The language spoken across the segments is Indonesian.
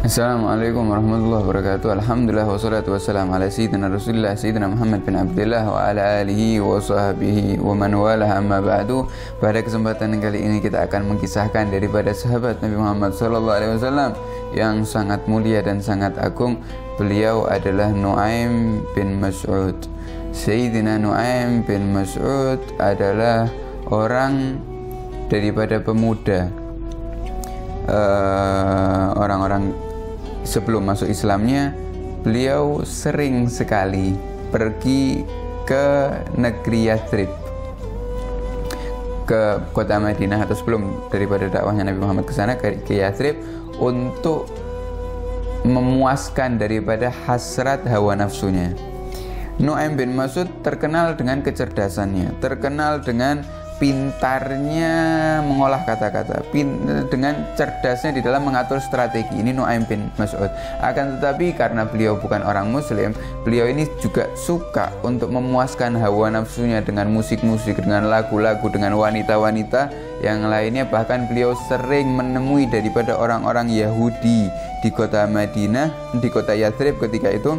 Assalamualaikum warahmatullahi wabarakatuh. Alhamdulillah wassalatu wassalamu ala sayyidina Rasulillah sayyidina Muhammad bin Abdullah wa ala alihi wa sahbihi wa man walah, amma ba'du. Pada kesempatan kali ini kita akan mengisahkan daripada sahabat Nabi Muhammad sallallahu alaihi wasallam yang sangat mulia dan sangat agung. Beliau adalah Nu'aim bin Mas'ud. Sayyidina Nu'aim bin Mas'ud adalah orang daripada pemuda orang-orang sebelum masuk Islamnya. Beliau sering sekali pergi ke negeri Yathrib, ke kota Madinah, atau sebelum daripada dakwahnya Nabi Muhammad ke sana, ke Yathrib, untuk memuaskan daripada hasrat hawa nafsunya. Nu'aim bin Mas'ud terkenal dengan kecerdasannya, terkenal dengan pintarnya mengolah kata-kata, dengan cerdasnya di dalam mengatur strategi. Ini Nu'aim bin Mas'ud. Akan tetapi karena beliau bukan orang muslim, beliau ini juga suka untuk memuaskan hawa nafsunya dengan musik-musik, dengan lagu-lagu, dengan wanita-wanita yang lainnya. Bahkan beliau sering menemui daripada orang-orang Yahudi di kota Madinah, di kota Yathrib ketika itu,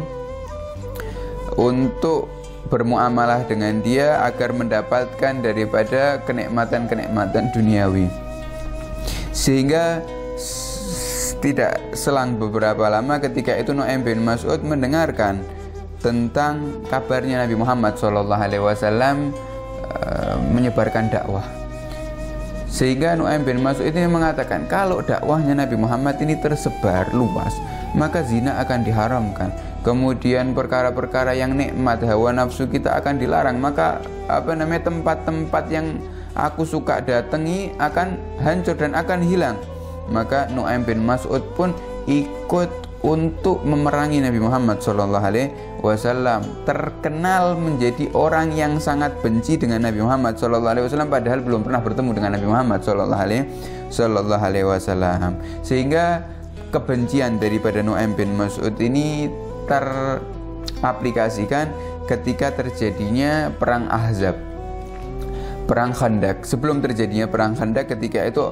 untuk bermuamalah dengan dia agar mendapatkan daripada kenikmatan-kenikmatan duniawi. Sehingga tidak selang beberapa lama ketika itu Nu'aim bin Mas'ud mendengarkan tentang kabarnya Nabi Muhammad SAW menyebarkan dakwah. Sehingga Nu'aim bin Mas'ud ini mengatakan, kalau dakwahnya Nabi Muhammad ini tersebar luas, maka zina akan diharamkan. Kemudian perkara-perkara yang nikmat hawa nafsu kita akan dilarang. Maka tempat-tempat yang aku suka datangi akan hancur dan akan hilang. Maka Nu'aim bin Mas'ud pun ikut untuk memerangi Nabi Muhammad SAW. Terkenal menjadi orang yang sangat benci dengan Nabi Muhammad SAW, padahal belum pernah bertemu dengan Nabi Muhammad SAW. Sehingga kebencian daripada Nu'aim bin Mas'ud ini teraplikasikan ketika terjadinya perang Ahzab, perang Khandak. Sebelum terjadinya perang Khandak, ketika itu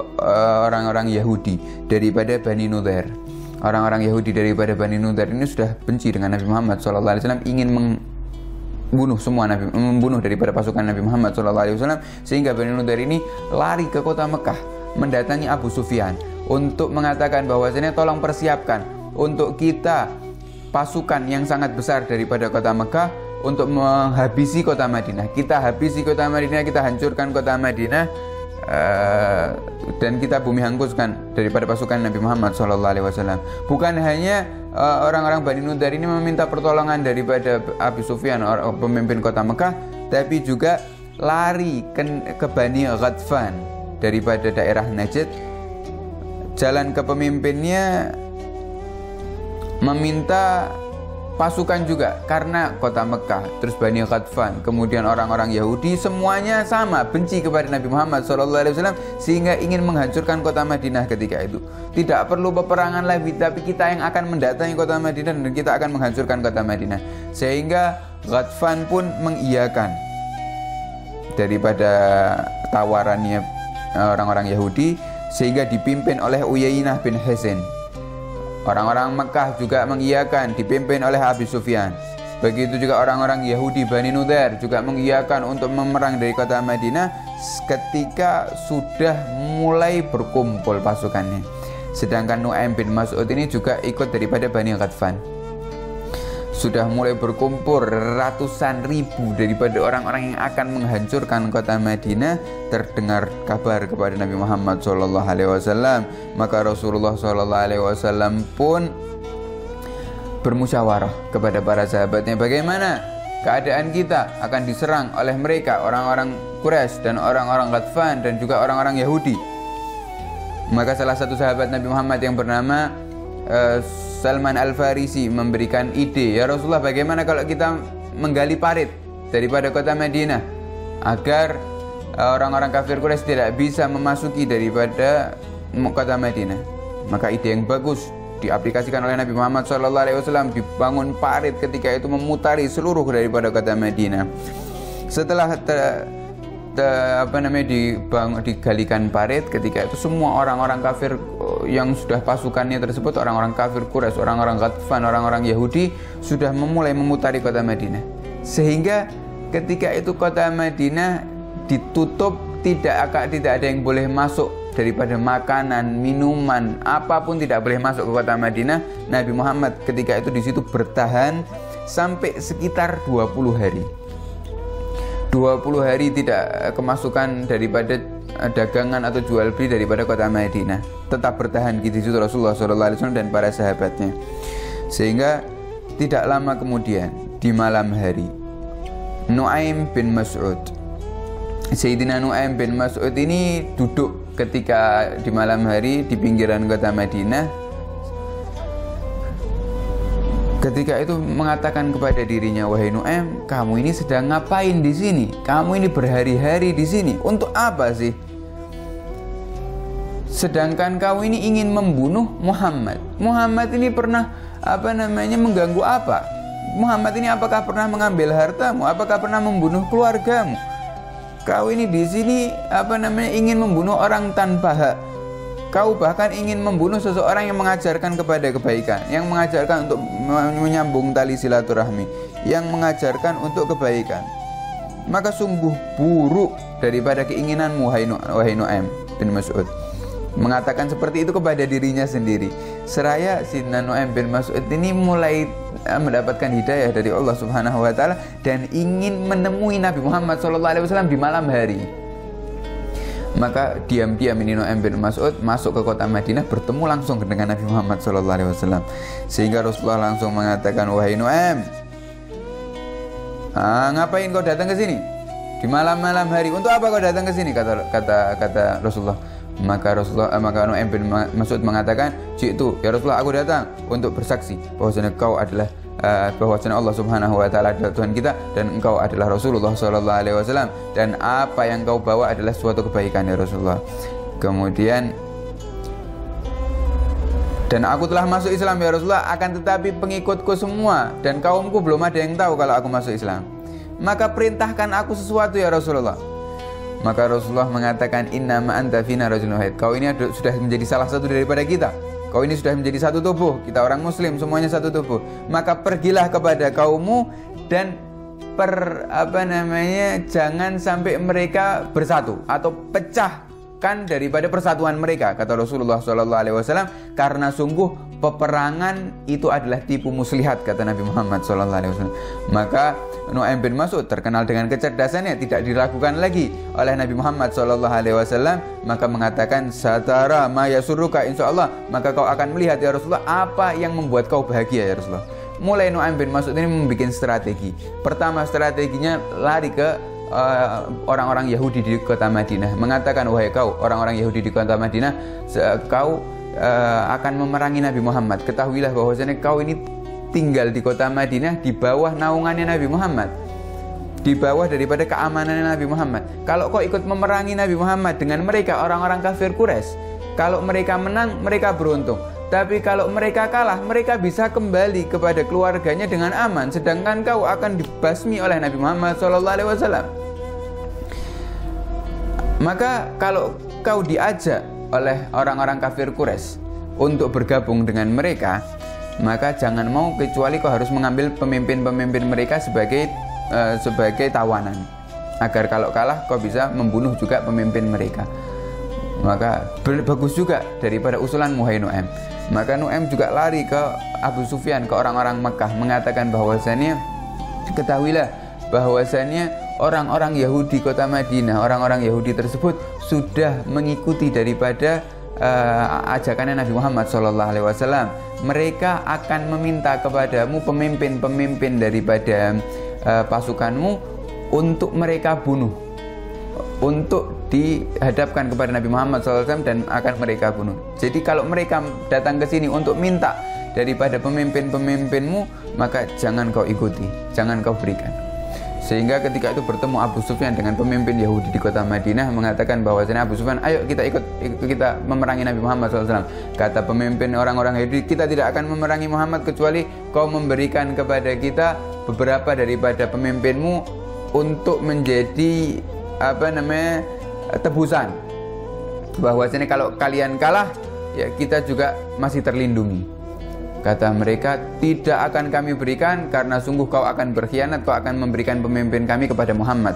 orang-orang Yahudi daripada Bani Nudair, orang-orang Yahudi daripada Bani Nudair ini sudah benci dengan Nabi Muhammad SAW, ingin membunuh daripada pasukan Nabi Muhammad SAW. Sehingga Bani Nudair ini lari ke kota Mekah, mendatangi Abu Sufyan untuk mengatakan bahwasanya tolong persiapkan untuk kita pasukan yang sangat besar daripada kota Mekah untuk menghabisi kota Madinah. Kita habisi kota Madinah, kita hancurkan kota Madinah, dan kita bumi hanguskan daripada pasukan Nabi Muhammad SAW. Bukan hanya orang-orang Bani Nudair ini meminta pertolongan daripada Abu Sufyan, pemimpin kota Mekah, tapi juga lari ke Bani Ghatfan daripada daerah Najd. Jalan ke pemimpinnya meminta pasukan juga, karena kota Mekah, terus Bani Ghatfan, kemudian orang-orang Yahudi, semuanya sama benci kepada Nabi Muhammad SAW, sehingga ingin menghancurkan kota Madinah ketika itu. Tidak perlu peperangan lagi, tapi kita yang akan mendatangi kota Madinah dan kita akan menghancurkan kota Madinah. Sehingga Ghatfan pun mengiyakan daripada tawarannya orang-orang Yahudi, sehingga dipimpin oleh Uyainah bin Hisn. Orang-orang Mekah juga mengiyakan, dipimpin oleh Abu Sufyan. Begitu juga orang-orang Yahudi Bani Nudair juga mengiyakan untuk memerang dari kota Madinah ketika sudah mulai berkumpul pasukannya. Sedangkan Nu'aim bin Mas'ud ini juga ikut daripada Bani Ghatfan. Sudah mulai berkumpul ratusan ribu daripada orang-orang yang akan menghancurkan kota Madinah. Terdengar kabar kepada Nabi Muhammad SAW, maka Rasulullah SAW pun bermusyawarah kepada para sahabatnya, bagaimana keadaan kita akan diserang oleh mereka, orang-orang Quraisy dan orang-orang Ghatfan dan juga orang-orang Yahudi. Maka salah satu sahabat Nabi Muhammad yang bernama Salman Al-Farisi memberikan ide, ya Rasulullah, bagaimana kalau kita menggali parit daripada kota Madinah agar orang-orang kafir Quraisy tidak bisa memasuki daripada kota Madinah. Maka ide yang bagus diaplikasikan oleh Nabi Muhammad SAW. Dibangun parit ketika itu memutari seluruh daripada kota Madinah. Setelah digalikan parit. Ketika itu semua orang-orang kafir yang sudah pasukannya tersebut, orang-orang kafir Quraisy, orang-orang Ghatfan, orang-orang Yahudi sudah memulai memutari kota Madinah. Sehingga ketika itu kota Madinah ditutup, tidak ada yang boleh masuk daripada makanan, minuman, apapun tidak boleh masuk ke kota Madinah. Nabi Muhammad ketika itu di situ bertahan sampai sekitar 20 hari. 20 hari tidak kemasukan daripada dagangan atau jual beli daripada kota Madinah. Tetap bertahan di situ Rasulullah SAW dan para sahabatnya. Sehingga tidak lama kemudian di malam hari, Nu'aim bin Mas'ud, Sayyidina Nu'aim bin Mas'ud ini duduk ketika di malam hari di pinggiran kota Madinah. Ketika itu mengatakan kepada dirinya, wahai Nu'aim, kamu ini sedang ngapain di sini? Kamu ini berhari-hari di sini. Untuk apa sih? Sedangkan kamu ini ingin membunuh Muhammad. Muhammad ini pernah mengganggu apa? Muhammad ini apakah pernah mengambil hartamu? Apakah pernah membunuh keluargamu? Kau ini di sini ingin membunuh orang tanpa hak. Kau bahkan ingin membunuh seseorang yang mengajarkan kepada kebaikan, yang mengajarkan untuk menyambung tali silaturahmi, yang mengajarkan untuk kebaikan. Maka sungguh buruk daripada keinginanmu, wahai Nu'aim bin Mas'ud. Mengatakan seperti itu kepada dirinya sendiri. Seraya si Nu'aim bin Mas'ud ini mulai mendapatkan hidayah dari Allah Subhanahu wa taala dan ingin menemui Nabi Muhammad SAW di malam hari. Maka diam-diam ini Nu'aim bin Mas'ud masuk ke kota Madinah, bertemu langsung dengan Nabi Muhammad SAW. Sehingga Rasulullah langsung mengatakan, wahai Nu'aim, ngapain kau datang ke sini di malam-malam hari? Untuk apa kau datang ke sini? Kata Rasulullah. Maka Nu'aim bin Mas'ud mengatakan, "Jitu ya Rasulullah, aku datang untuk bersaksi bahwasanya kau adalah bahwasanya Allah Subhanahu wa taala adalah Tuhan kita dan engkau adalah Rasulullah sallallahu alaihi wasallam, dan apa yang kau bawa adalah suatu kebaikan ya Rasulullah." Kemudian, dan aku telah masuk Islam ya Rasulullah, akan tetapi pengikutku semua dan kaumku belum ada yang tahu kalau aku masuk Islam. Maka perintahkan aku sesuatu ya Rasulullah. Maka Rasulullah mengatakan, inna ma anta fina rajulun wahid. Kau ini sudah menjadi salah satu daripada kita. Kau ini sudah menjadi satu tubuh. Kita orang muslim semuanya satu tubuh. Maka pergilah kepada kaummu dan jangan sampai mereka bersatu atau pecahkan daripada persatuan mereka, kata Rasulullah SAW, karena sungguh peperangan itu adalah tipu muslihat, kata Nabi Muhammad SAW. Maka Nu'aim bin Mas'ud terkenal dengan kecerdasannya, tidak diragukan lagi oleh Nabi Muhammad SAW. Maka mengatakan, satara ma yasurruka, insyaallah, maka kau akan melihat ya Rasulullah apa yang membuat kau bahagia ya Rasulullah. Mulai Nu'aim bin Mas'ud ini membuat strategi. Pertama strateginya lari ke orang-orang Yahudi di kota Madinah, mengatakan, wahai kau orang-orang Yahudi di kota Madinah, kau akan memerangi Nabi Muhammad. Ketahuilah bahwasanya kau ini tinggal di kota Madinah di bawah naungannya Nabi Muhammad, di bawah daripada keamanannya Nabi Muhammad. Kalau kau ikut memerangi Nabi Muhammad dengan mereka orang-orang kafir Quraisy, kalau mereka menang mereka beruntung, tapi kalau mereka kalah mereka bisa kembali kepada keluarganya dengan aman, sedangkan kau akan dibasmi oleh Nabi Muhammad SAW. Maka kalau kau diajak oleh orang-orang kafir Quraisy untuk bergabung dengan mereka, maka jangan mau kecuali kau harus mengambil pemimpin-pemimpin mereka sebagai tawanan, agar kalau kalah kau bisa membunuh juga pemimpin mereka. Maka bagus juga daripada usulan Nu'aim. Maka Nu'aim juga lari ke Abu Sufyan, ke orang-orang Mekah, mengatakan bahwasannya, ketahuilah bahwasannya orang-orang Yahudi kota Madinah, orang-orang Yahudi tersebut sudah mengikuti daripada ajakannya Nabi Muhammad SAW. Mereka akan meminta kepadamu pemimpin-pemimpin daripada pasukanmu untuk mereka bunuh, untuk dihadapkan kepada Nabi Muhammad SAW dan akan mereka bunuh. Jadi kalau mereka datang ke sini untuk minta daripada pemimpin-pemimpinmu, maka jangan kau ikuti, jangan kau berikan. Sehingga ketika itu bertemu Abu Sufyan dengan pemimpin Yahudi di kota Madinah, mengatakan bahwasanya Abu Sufyan, ayo kita memerangi Nabi Muhammad SAW. Kata pemimpin orang-orang Yahudi, kita tidak akan memerangi Muhammad kecuali kau memberikan kepada kita beberapa daripada pemimpinmu untuk menjadi tebusan, bahwasanya kalau kalian kalah ya kita juga masih terlindungi. Kata mereka, tidak akan kami berikan, karena sungguh kau akan berkhianat, kau akan memberikan pemimpin kami kepada Muhammad.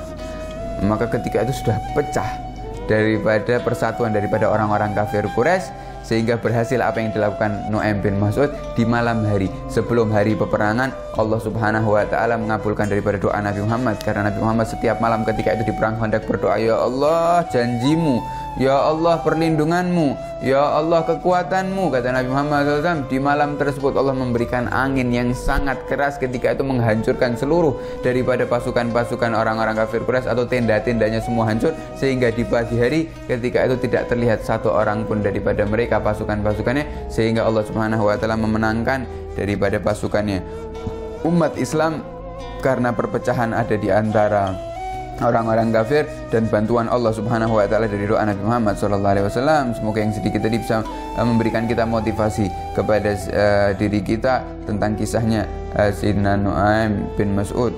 Maka ketika itu sudah pecah daripada persatuan daripada orang-orang kafir Quraisy, sehingga berhasil apa yang dilakukan Nu'aim bin Mas'ud di malam hari sebelum hari peperangan. Allah Subhanahu wa taala mengabulkan daripada doa Nabi Muhammad, karena Nabi Muhammad setiap malam ketika itu di perang Khandaq berdoa, ya Allah janjimu, ya Allah perlindunganmu, ya Allah kekuatanmu. Kata Nabi Muhammad SAW, di malam tersebut Allah memberikan angin yang sangat keras ketika itu menghancurkan seluruh daripada pasukan-pasukan orang-orang kafir Quraisy, atau tenda-tendanya semua hancur, sehingga di pagi hari ketika itu tidak terlihat satu orang pun daripada mereka pasukan-pasukannya, sehingga Allah Subhanahu wa taala memenangkan daripada pasukannya. Umat Islam karena perpecahan ada di antara orang-orang kafir, dan bantuan Allah Subhanahu wa taala dari doa Nabi Muhammad sallallahu alaihi wasallam. Semoga yang sedikit tadi bisa memberikan kita motivasi kepada diri kita tentang kisahnya Sayyidina Nu'aim bin Mas'ud,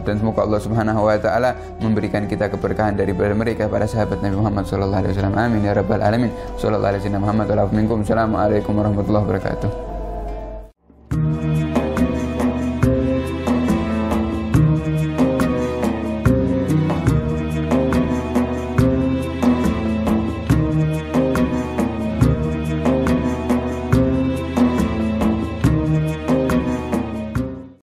dan semoga Allah Subhanahu wa taala memberikan kita keberkahan daripada mereka, para sahabat Nabi Muhammad sallallahu alaihi wasallam. Amin ya rabbal alamin. Sallallahu alaihi wasallam Muhammad wa ala alihi. Assalamualaikum warahmatullahi wabarakatuh.